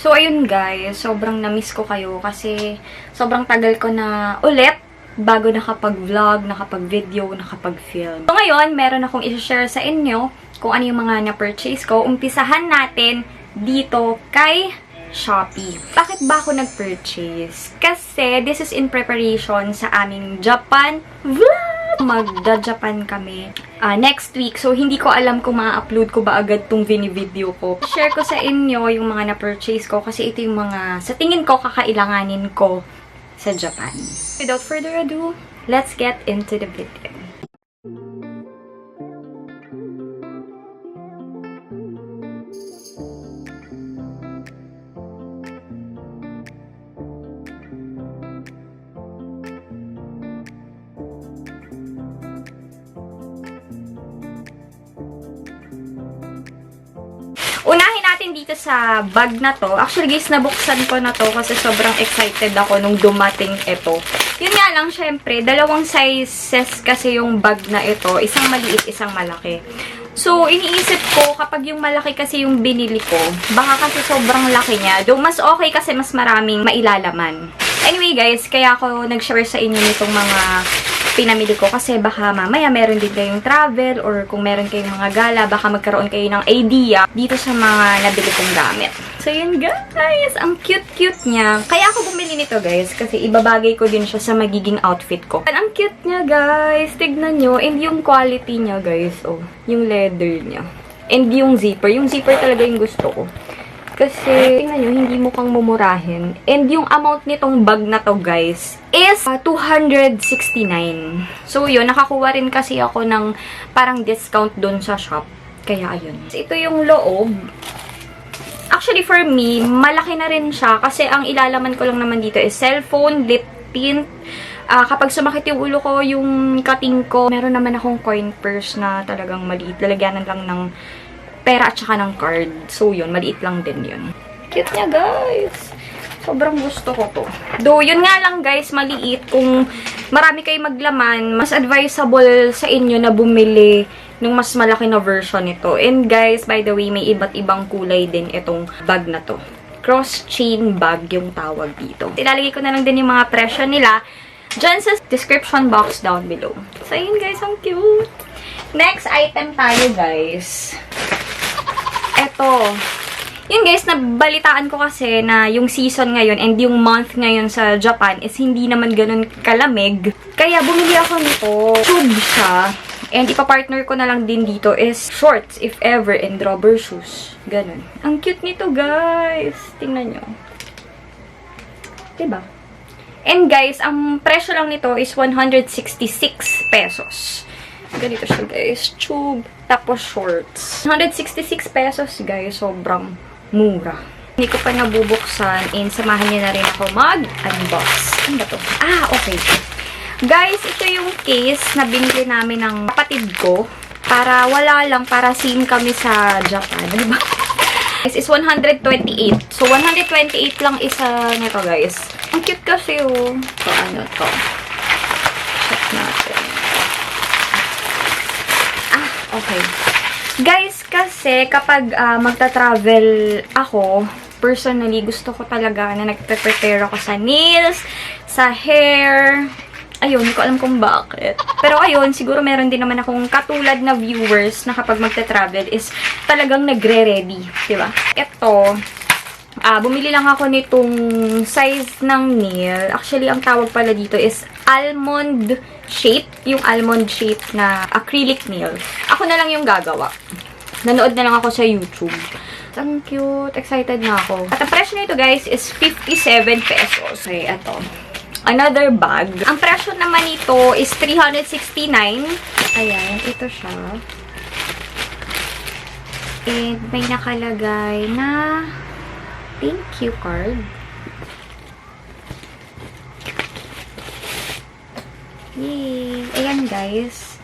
So, ayun guys, sobrang na-miss ko kayo kasi sobrang tagal ko na ulit bago nakapag-vlog, nakapag-video, nakapag-film. So, ngayon, meron akong i-share sa inyo kung ano yung mga na-purchase ko. Umpisahan natin dito kay Shopee. Bakit ba ako nag-purchase? Kasi this is in preparation sa aming Japan vlog. Magda-Japan kami next week. So, hindi ko alam kung ma-upload ko ba agad tong video ko. Share ko sa inyo yung mga na-purchase ko kasi ito yung mga, sa tingin ko, kakailanganin ko sa Japan. Without further ado, let's get into the video. Unahin natin dito sa bag na to. Actually guys, nabuksan ko na to kasi sobrang excited ako nung dumating ito. Yun nga lang, syempre, dalawang sizes kasi yung bag na ito. Isang maliit, isang malaki. So, iniisip ko, kapag yung malaki kasi yung binili ko, baka kasi sobrang laki niya. Though, mas okay kasi mas maraming mailalaman. Anyway guys, kaya ako nag-share sa inyo nitong mga pinamili ko kasi baka mamaya meron din kayong travel or kung meron kayong mga gala, baka magkaroon kayo ng idea dito sa mga nabili kong gamit. So yun guys, ang cute-cute niya. Kaya ako bumili nito guys kasi ibabagay ko din siya sa magiging outfit ko. Ang cute niya guys, tignan nyo. And yung quality niya guys, oh, yung leather niya. And yung zipper talaga yung gusto ko. Kasi, tingnan nyo, hindi mo kang mumurahin. And yung amount nitong bag na to, guys, is 269. So, yun, nakakuha rin kasi ako ng parang discount dun sa shop. Kaya, ayun. So, ito yung loob. Actually, for me, malaki na rin siya. Kasi, ang ilalaman ko lang naman dito is cellphone, lip tint. Kapag sumakit yung ulo ko, yung kating ko, meron naman akong coin purse na talagang maliit. Lalagyanan lang ng pera at saka ng card. So, yun. Maliit lang din yun. Cute niya, guys. Sobrang gusto ko to. Though, yun nga lang, guys, maliit. Kung marami kayo maglaman, mas advisable sa inyo na bumili ng mas malaki na version nito. And, guys, by the way, may iba't ibang kulay din itong bag na to. Cross-chain bag yung tawag dito. Ilalagay ko na lang din yung mga presyo nila dyan sa description box down below. So, yun, guys. Ang cute. Next item tayo, guys. Eto. Yun guys, nabalitaan ko kasi na yung season ngayon and yung month ngayon sa Japan is hindi naman ganun kalamig. Kaya bumili ako nito. Tube siya. And ipapartner ko na lang din dito is shorts, if ever, and rubber shoes. Ganun. Ang cute nito guys. Tingnan nyo. Diba? And guys, ang presyo lang nito is 166 pesos. Ganito siya guys. Tube. Tapos shorts. 166 pesos guys. Sobrang mura. Hindi ko pa nabubuksan. And samahan niyo na rin ako mag-unbox. Ano ba to? Okay. Guys, ito yung case na binili namin ng kapatid ko. Para wala lang. Para same kami sa Japan. Diba? This is 128. So, 128 lang isa nito guys. Ang cute kasi oh. So, ano to? Check natin. Okay. Guys, kasi kapag magta-travel ako, personally, gusto ko talaga na nagpe-prepare ako sa nails, sa hair. Ayun, hindi ko alam kung bakit. Pero ayun, siguro meron din naman akong katulad na viewers na kapag magta-travel is talagang nagre-ready. Diba? Ito, bumili lang ako nitong size ng nail. Actually, ang tawag pala dito is almond shape. Yung almond shape na acrylic nail. Ako na lang yung gagawa. Nanood na lang ako sa YouTube. Ang cute. Excited na ako. At ang presyo nito guys is 57 pesos. Okay, ito. Another bag. Ang presyo naman nito is 369. Ayan, ito siya. And may nakalagay na thank you card. Yay! Ayan guys.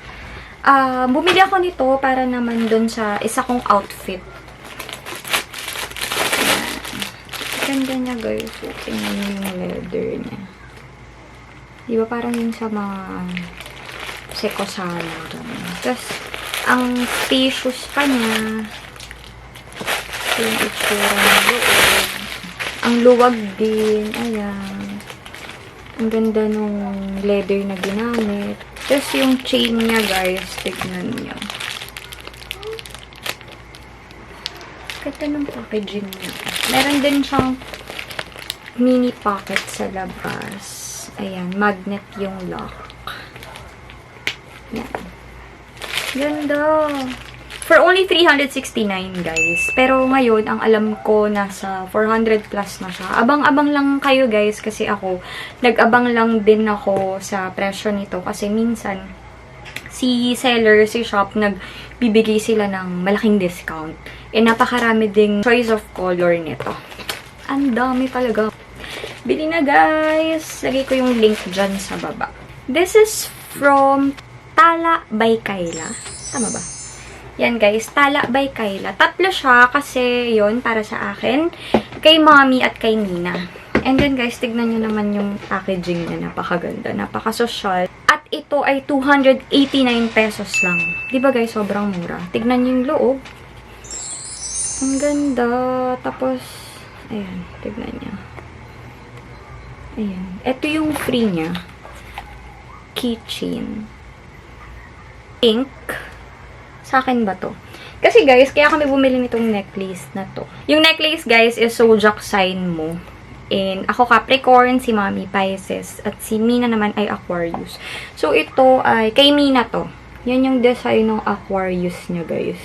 Bumili ako nito para naman dun sa isa kong outfit. Ayan. Ganda niya guys. Tingnan niyo yung leather niya. Diba parang yung sa mga sekosana. Tapos, ang spacious pa niya. Ito yung itsura ng loob. Ang luwag din. Ayan. Ang ganda nung leather na ginamit. Tapos yung chain niya, guys. Tignan niyo. Ganda ng packaging niya. Meron din siyang mini pocket sa labas. Ayan. Magnet yung lock. Ayan. Ganda. For only 369, guys. Pero ngayon, ang alam ko, nasa 400 plus na siya. Abang-abang lang kayo, guys, kasi ako, nag-abang lang din ako sa presyo nito. Kasi minsan, si seller, si shop, nagbibigay sila ng malaking discount. Eh, napakarami ding choice of color nito. Ang dami talaga. Bili na, guys. Lagay ko yung link dyan sa baba. This is from Tala by Kayla. Tama ba? Yan, guys. Tala by Kayla. Tatlo siya kasi yon para sa akin, kay mommy at kay Nina. And then, guys, tignan nyo naman yung packaging niya. Napakaganda. Napakasosyal. At ito ay 289 pesos lang. Diba, guys? Sobrang mura. Tignan nyo yung loob. Ang ganda. Tapos, ayan. Tignan nyo. Ayan. Ito yung free niya. Keychain. Pink. Sa akin ba to? Kasi guys, kaya kami bumili nitong necklace na to. Yung necklace guys is zodiac sign mo. And ako Capricorn, si Mami Pisces, at si Mina naman ay Aquarius. So ito ay, kay Mina to. Yan yung design ng Aquarius niya guys.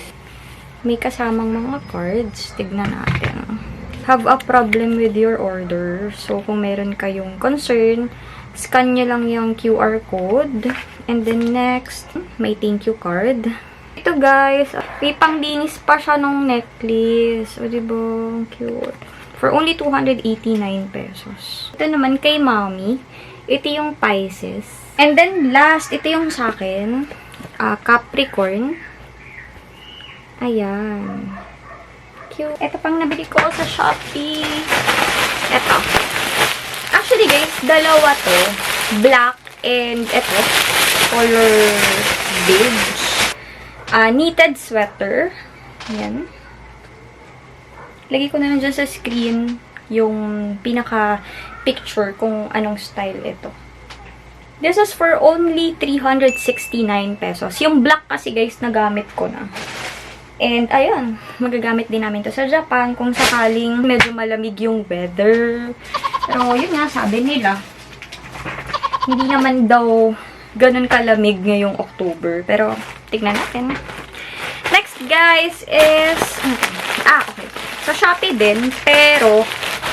May kasamang mga cards. Tignan natin. Have a problem with your order. So kung meron kayong concern, scan nyo lang yung QR code. And then next, may thank you card. Ito guys, may pangdinis pa siya ng necklace. O diba? Cute. For only 289 pesos. Ito naman kay Mommy. Ito yung Pisces. And then last, ito yung sa akin. Capricorn. Ayan. Cute. Ito pang nabili ko sa Shopee. Ito. Actually guys, dalawa to. Black and ito. Color beige. Knitted sweater. Ayan. Lagay ko na lang dyan sa screen yung pinaka-picture kung anong style ito. This is for only 369 pesos. Yung black kasi guys, nagamit ko na. And ayun, magagamit din namin to sa Japan kung sakaling medyo malamig yung weather. Pero yun nga, sabi nila, hindi naman daw ganun kalamig ngayong October. Pero, tignan natin. Next, guys, is... okay. Sa Shopee din, pero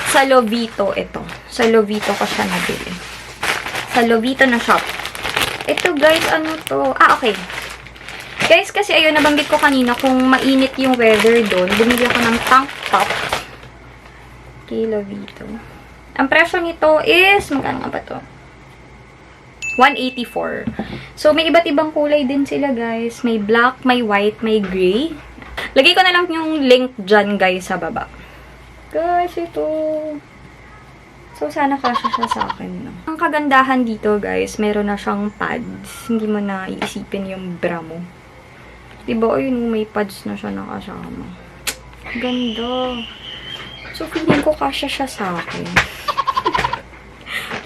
sa Lovito ito. Sa Lovito ko siya nabili. Sa Lovito na shop. Ito, guys, ano to? Okay. Guys, kasi ayun, nabanggit ko kanina kung mainit yung weather doon. Bumili ako ng tank top. Kay Lovito. Ang presyo nito is... Magkano nga ba to? 184. So, may iba't ibang kulay din sila, guys. May black, may white, may gray. Lagay ko na lang yung link dyan, guys, sa baba. Guys, ito. So, sana kasya siya sa akin, no? Ang kagandahan dito, guys, meron na siyang pads. Hindi mo na iisipin yung bra mo. Diba, ayun, may pads na siya nakasama. Ganda. So, feeling ko kasya siya sa akin.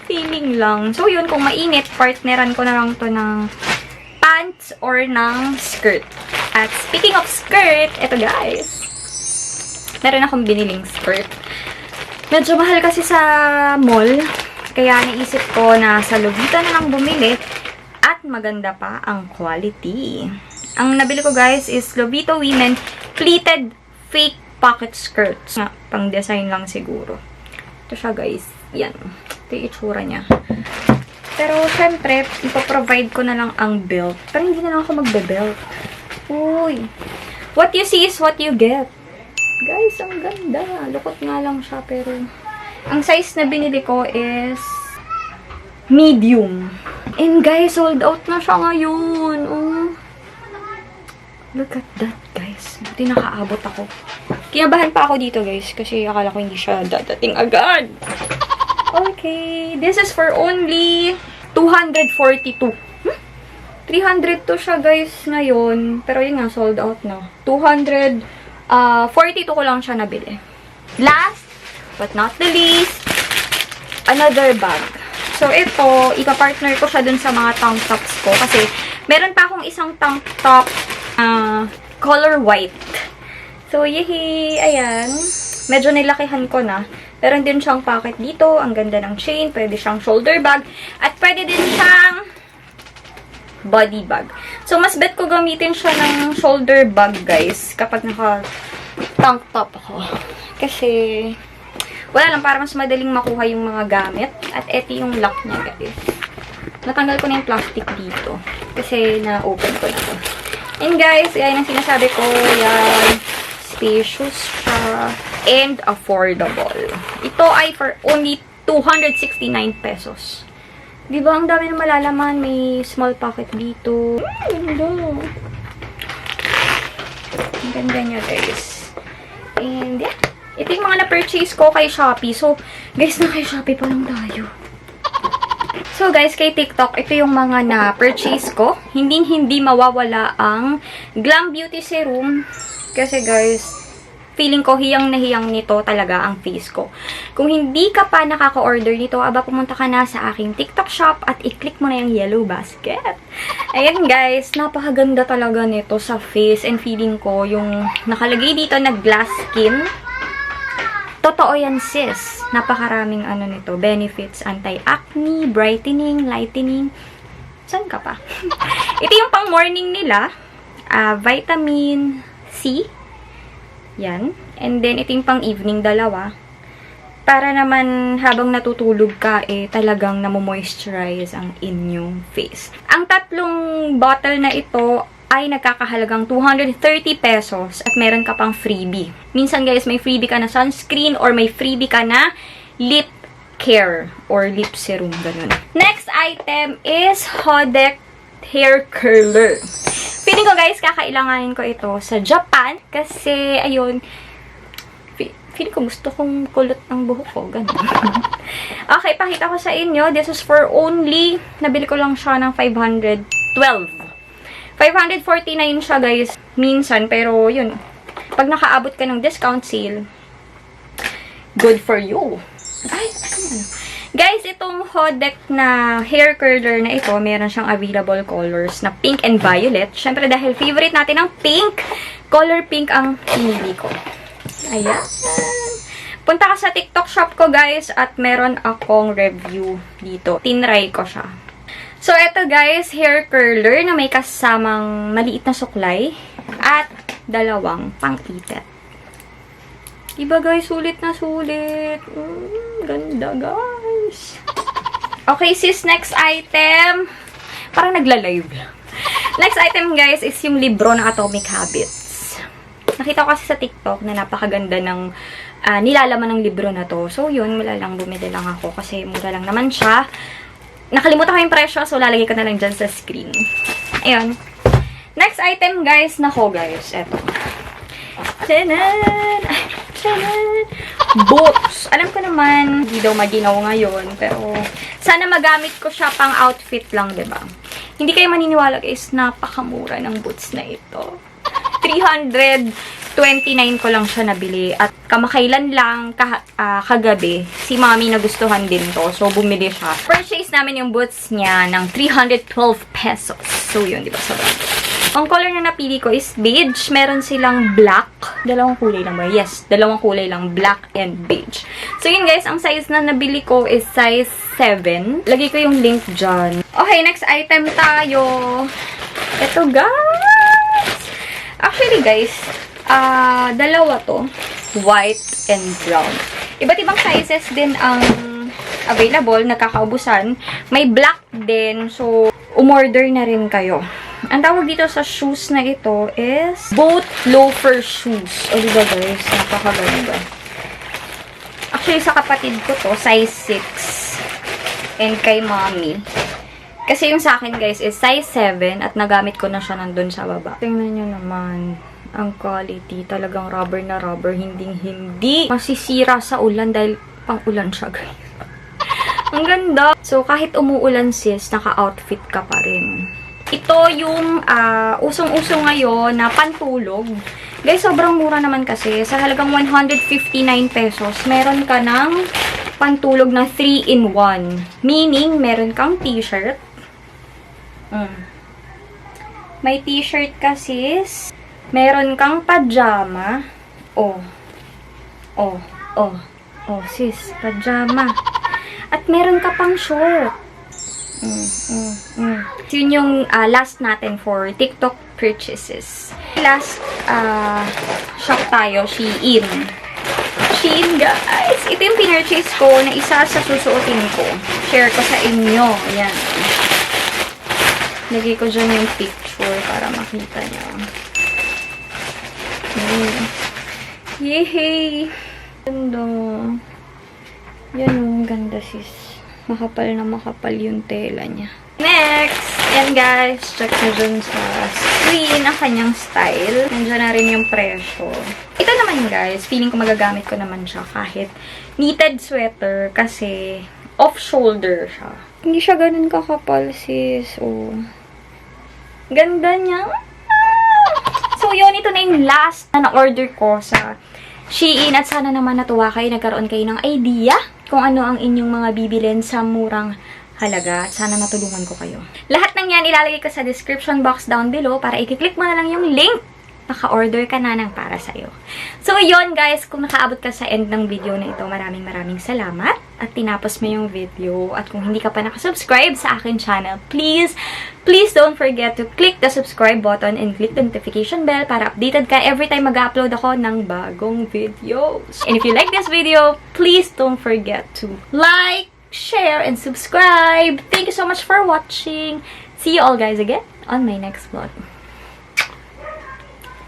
Feeling lang. So, yun, kung mainit, partneran ko na lang to ng pants or ng skirt. At speaking of skirt, eto guys. Meron akong biniling skirt. Medyo mahal kasi sa mall. Kaya naisip ko na sa Lovito na lang bumili. At maganda pa ang quality. Ang nabili ko guys is Lovito Women Pleated Fake Pocket Skirts. Pang design lang siguro. Ito siya guys. Yan. Ito yung itsura niya. Pero, syempre, ipoprovide ko na lang ang belt. Pero hindi na lang ako magbe-belt. Uy. What you see is what you get. Guys, ang ganda. Lukot nga lang siya, pero... Ang size na binili ko is... medium. And guys, sold out na siya ngayon. Oh. Look at that, guys. Buti nakaabot ako. Kinabahan pa ako dito, guys. Kasi akala ko hindi siya dadating agad. Okay, this is for only 242. 300 to siya guys ngayon. Pero yun nga, sold out na. 242 ko lang siya nabili. Last but not the least, another bag. So, ito, ipapartner ko siya dun sa mga tank tops ko. Kasi, meron pa akong isang tank top color white. So, yehey! Ayan. Medyo nilakihan ko na. Meron din siyang pocket dito. Ang ganda ng chain. Pwede siyang shoulder bag. At pwede din siyang body bag. So, mas bet ko gamitin siya ng shoulder bag, guys. Kapag naka-tank top ako. Kasi, wala lang, para mas madaling makuha yung mga gamit. At eto yung lock niya, guys. Natanggal ko na yung plastic dito. Kasi na-open ko na to. And guys, yan ang sinasabi ko. Yan. Spacious siya. And affordable. Ito ay for only 269 pesos. Diba, ang dami na malalaman. May small pocket dito. Ang ganda niya, guys. And yeah. Ito yung mga na-purchase ko kay Shopee. So, guys, na kay Shopee pa lang tayo. So, guys, kay TikTok, ito yung mga na-purchase ko. Hindi mawawala ang Glam Beauty Serum. Kasi, guys, feeling ko hiyang na hiyang nito talaga ang face ko. Kung hindi ka pa nakaka-order nito, aba, pumunta ka na sa aking TikTok shop at i-click mo na yung yellow basket. Ayan, guys, napakaganda talaga nito sa face. And feeling ko, yung nakalagay dito na glass skin, totoo yan, sis. Napakaraming nito. Benefits, anti-acne, brightening, lightening. Saan ka pa? Ito yung pang morning nila. Vitamin C. Yan. And then, ito yung pang evening, dalawa. Para naman habang natutulog ka, talagang namomoisturize ang inyong face. Ang tatlong bottle na ito ay nagkakahalagang 230 pesos at meron ka pang freebie. Minsan, guys, may freebie ka na sunscreen or may freebie ka na lip care or lip serum, ganun. Next item is Hodek Hair Curler. Feeling ko, guys, kakailanganin ko ito sa Japan kasi, ayun, feeling ko gusto kong kulot ng buhok ko, ganun. Okay, pakita ko sa inyo. This is for only, nabili ko lang siya ng 549 siya, guys, minsan. Pero, yun, pag nakaabot ka ng discount sale, good for you. Ay, guys, itong Hodek na hair curler na ito, meron siyang available colors na pink and violet. Siyempre, dahil favorite natin ang pink, color pink ang pinili ko. Ayan. Punta ka sa TikTok shop ko, guys, at meron akong review dito. Tinry ko siya. So, eto, guys, hair curler na may kasamang maliit na suklay at dalawang pang-itet. Diba, guys? Sulit na sulit. Ganda, guys. Okay, sis, next item. Parang nagla-live. Next item, guys, is yung libro ng Atomic Habits. Nakita ko kasi sa TikTok na napakaganda ng nilalaman ng libro na to. So, yun, bumili lang ako kasi mura lang naman siya. Nakalimutan ko yung presyo, so lalagay ko na lang dyan sa screen. Ayun. Next item, guys. Nako, guys. Eto. Tanan! Tanan! Boots! Alam ko naman, hindi daw maginaw ngayon. Pero, sana magamit ko siya pang outfit lang, diba? Hindi kayo maniniwala, guys. Napakamura ng boots na ito. 329 ko lang siya nabili. At kamakailan lang, kagabi, si mami nagustuhan din to. So, bumili siya. Purchase namin yung boots niya ng 312 pesos. So, yun, diba? Sobrang. Ang color na napili ko is beige. Meron silang black. Dalawang kulay lang ba? Yes, dalawang kulay lang. Black and beige. So, yun, guys. Ang size na nabili ko is size 7. Lagay ko yung link dyan. Okay, next item tayo. Ito, guys. Actually, guys, dalawa to. White and brown. Iba't ibang sizes din ang available. Nagkakaubusan. May black din. So, umorder na rin kayo. Ang tawag dito sa shoes na ito is boat loafer shoes. O, diba, guys? Napakaganda. Actually, sa kapatid ko to, size 6. And kay mommy. Kasi yung sa akin, guys, is size 7 at nagamit ko na siya nandun sa baba. Tingnan nyo naman. Ang quality. Talagang rubber na rubber. Hindi masisira sa ulan dahil pang ulan siya, guys. Ang ganda. So, kahit umuulan, sis, naka-outfit ka pa rin. Ito yung usong-uso ngayon na pantulog. Guys, sobrang mura naman kasi. Sa halagang 159 pesos, meron ka ng pantulog na 3-in-1. Meaning, meron kang t-shirt. May t-shirt ka, sis. Meron kang pajama. Oh, sis. Pajama. At meron ka pang short. Yun yung last natin for TikTok purchases. Last shop tayo, Shein. Shein, guys. Ito yung pinurchase ko na isa sa susuotin ko. Share ko sa inyo. Ayan. Lagay ko dyan yung picture para makita nyo. Yehey! Ganda. Yan, ganda sis. Makapal na makapal yung tela niya. Next! Yan guys, check na dun sa screen ang kanyang style. Nandiyan na rin yung presyo. Ito naman guys, feeling ko magagamit ko naman siya kahit knitted sweater kasi off-shoulder siya. Hindi siya ganun kakapal sis. Oh. Ganda niya. So yun, ito na yung last na na-order ko sa Shein at sana naman natuwa kayo, nagkaroon kayo ng idea kung ano ang inyong mga bibilin sa murang halaga at sana natulungan ko kayo. Lahat ng yan ilalagay ko sa description box down below para i-click mo na lang yung link. Naka-order ka na ng para sa'yo. So, yun guys, kung nakaabot ka sa end ng video na ito, maraming salamat at tinapos mo yung video. At kung hindi ka pa nakasubscribe sa akin channel, please don't forget to click the subscribe button and click the notification bell para updated ka every time mag-upload ako ng bagong videos. And if you like this video, please don't forget to like, share, and subscribe. Thank you so much for watching. See you all guys again on my next vlog.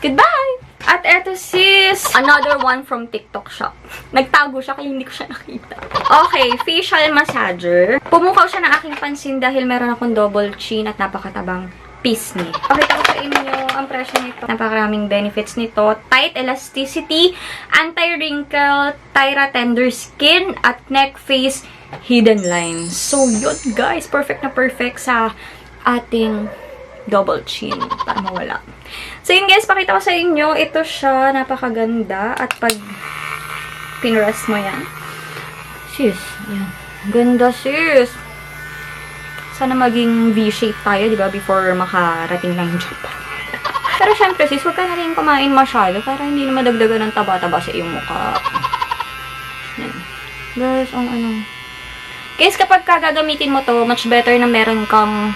Goodbye! At eto sis, another one from TikTok shop. Nagtago siya kaya hindi ko siya nakita. Okay, facial massager. Pumukaw siya ng aking pansin dahil meron akong double chin at napakatabang pisngi. Pakita ko sa inyo ang presyo nito. Napakaraming benefits nito. Tight elasticity, anti-wrinkle, Tyra tender skin, at neck face hidden lines. So yun guys, perfect na perfect sa ating double chin para mawala. So yun guys, pakita ko sa inyo. Ito siya, napakaganda. At pag pinrest mo yan, sis, yan. Ganda sis. Sana maging V-shape tayo, di ba? Before makarating ng Japan. Pero syempre sis, huwag ka na rin kumain masyado para hindi na madagdagan ng taba-taba sa iyong mukha. Yan. Guys, ang ano. Guys, kapag gagamitin mo to, much better na meron kang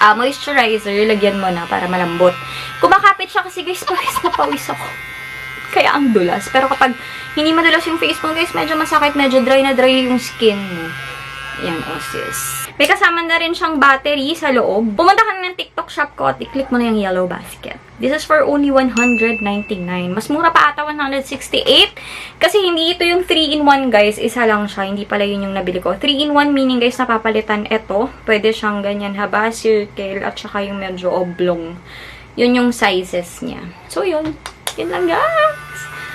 moisturizer, lagyan mo na para malambot. Kumakapit siya kasi guys, pawis na pawis ako. Kaya ang dulas. Pero kapag hindi madulas yung face mo guys, medyo masakit, medyo dry na dry yung skin mo. Yan, sis. May kasama na rin siyang battery sa loob. Pumunta ka na ng TikTok shop ko at i-click mo na yung yellow basket. This is for only 199. Mas mura pa ata 168. Kasi hindi ito yung 3-in-1 guys. Isa lang siya. Hindi pala yun yung nabili ko. 3-in-1 meaning guys, napapalitan ito. Pwede siyang ganyan haba, circle, at saka yung medyo oblong. Yun yung sizes niya. So yun. Yun lang guys.